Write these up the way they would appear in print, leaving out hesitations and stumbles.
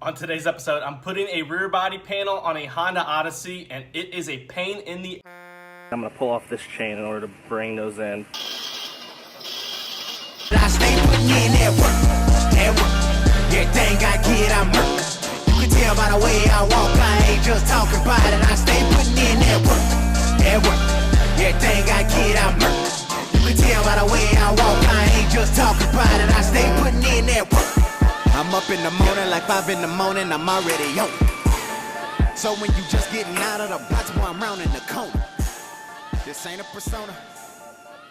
On today's episode, I'm putting a rear body panel on a Honda Odyssey, and it is a pain in the... I'm going to pull off this chain in order to bring those in. I stay putting in that work. Everything I get, I'm hurt. You can tell by the way I walk, I ain't just talking about it. I stay putting in that work. Everything I get, I'm hurt. You can tell by the way I walk, I ain't just talking about it. I stay putting in that work. I'm up in the morning like 5 in the morning, I'm already on. So when you just getting out of the box, boy, I'm rounding the corner. This ain't a persona.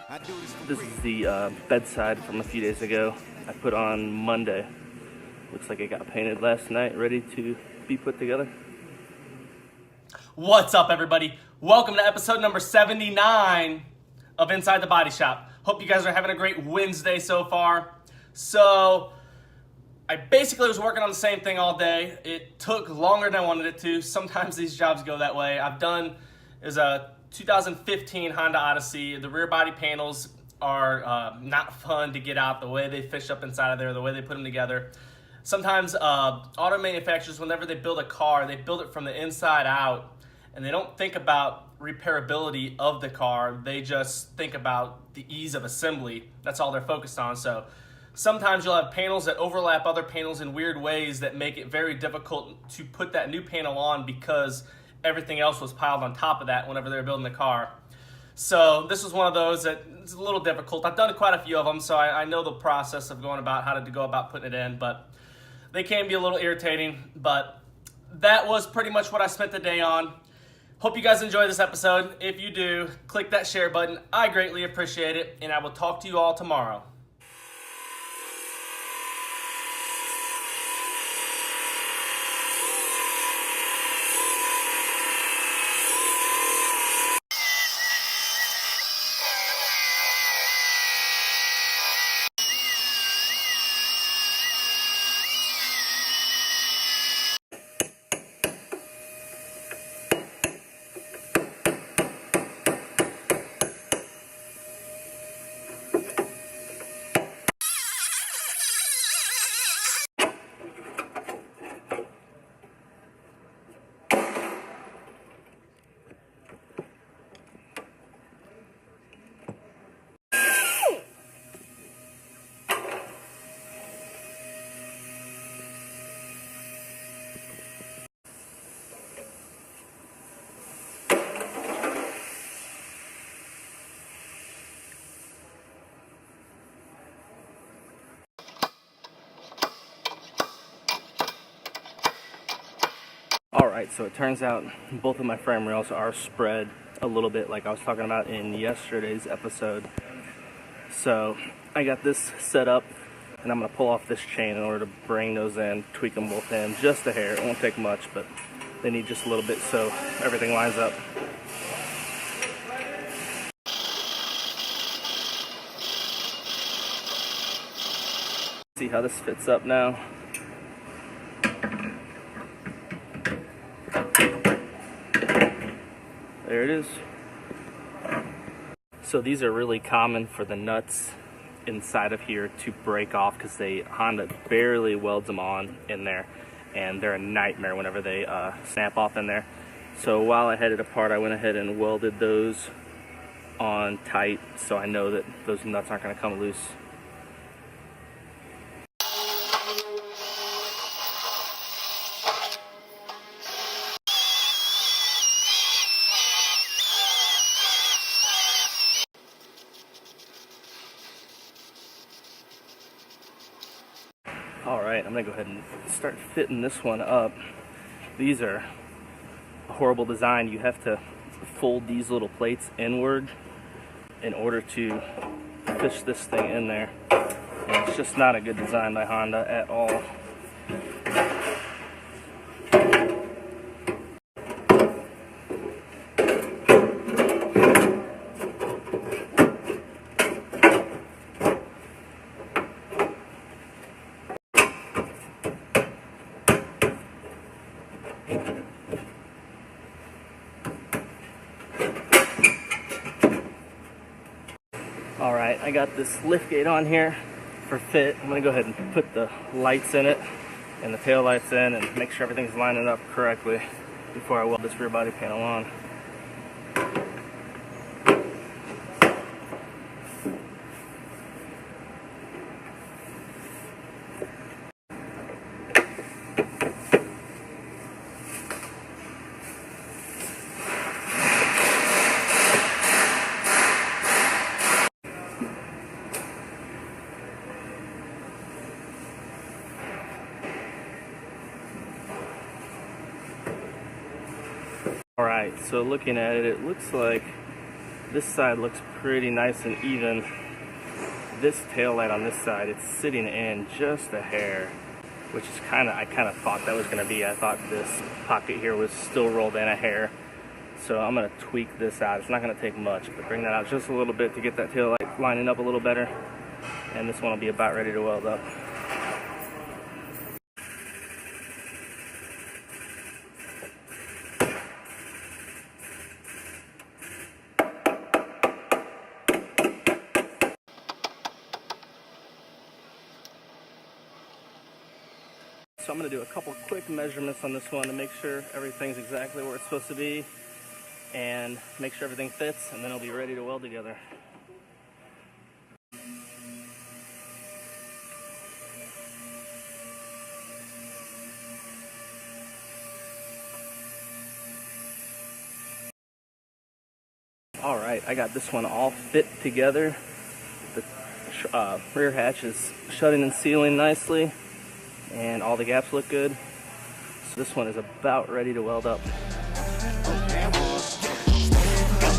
I do this for This is the bedside from a few days ago. I put on Monday. Looks like it got painted last night, ready to be put together. What's up, everybody? Welcome to episode number 79 of Inside the Body Shop. Hope you guys are having a great Wednesday so far. So, I basically was working on the same thing all day. It took longer than I wanted it to. Sometimes these jobs go that way. I've done is a 2015 Honda Odyssey. The rear body panels are not fun to get out, the way they fish up inside of there, the way they put them together. Sometimes auto manufacturers, whenever they build a car, they build it from the inside out, and they don't think about repairability of the car. They just think about the ease of assembly. That's all they're focused on. So sometimes you'll have panels that overlap other panels in weird ways that make it very difficult to put that new panel on because everything else was piled on top of that whenever they were building the car. So this was one of those that it's a little difficult. I've done quite a few of them, so I know the process of going about how to go about putting it in, but they can be a little irritating. But that was pretty much what I spent the day on. Hope you guys enjoy this episode. If you do, click that share button. I greatly appreciate it, and I will talk to you all tomorrow. Alright, so it turns out both of my frame rails are spread a little bit like I was talking about in yesterday's episode. So I got this set up, and I'm going to pull off this chain in order to bring those in, tweak them both in just a hair. It won't take much, but they need just a little bit so everything lines up. See how this fits up now. There it is. So these are really common for the nuts inside of here to break off because Honda barely welds them on in there, and they're a nightmare whenever they snap off in there. So while I had it apart, I went ahead and welded those on tight so I know that those nuts aren't going to come loose. Alright, I'm going to go ahead and start fitting this one up. These are a horrible design. You have to fold these little plates inward in order to fish this thing in there. And it's just not a good design by Honda at all. Alright, I got this lift gate on here for fit. I'm going to go ahead and put the lights in it and the tail lights in and make sure everything's lining up correctly before I weld this rear body panel on. Alright, so looking at it, it looks like this side looks pretty nice and even. This tail light on this side, it's sitting in just a hair, which is I kind of thought that was going to be. I thought this pocket here was still rolled in a hair. So I'm going to tweak this out. It's not going to take much, but bring that out just a little bit to get that tail light lining up a little better. And this one will be about ready to weld up. So I'm going to do a couple quick measurements on this one to make sure everything's exactly where it's supposed to be and make sure everything fits, and then it'll be ready to weld together. Alright, I got this one all fit together. The rear hatch is shutting and sealing nicely, and all the gaps look good. So this one is about ready to weld up.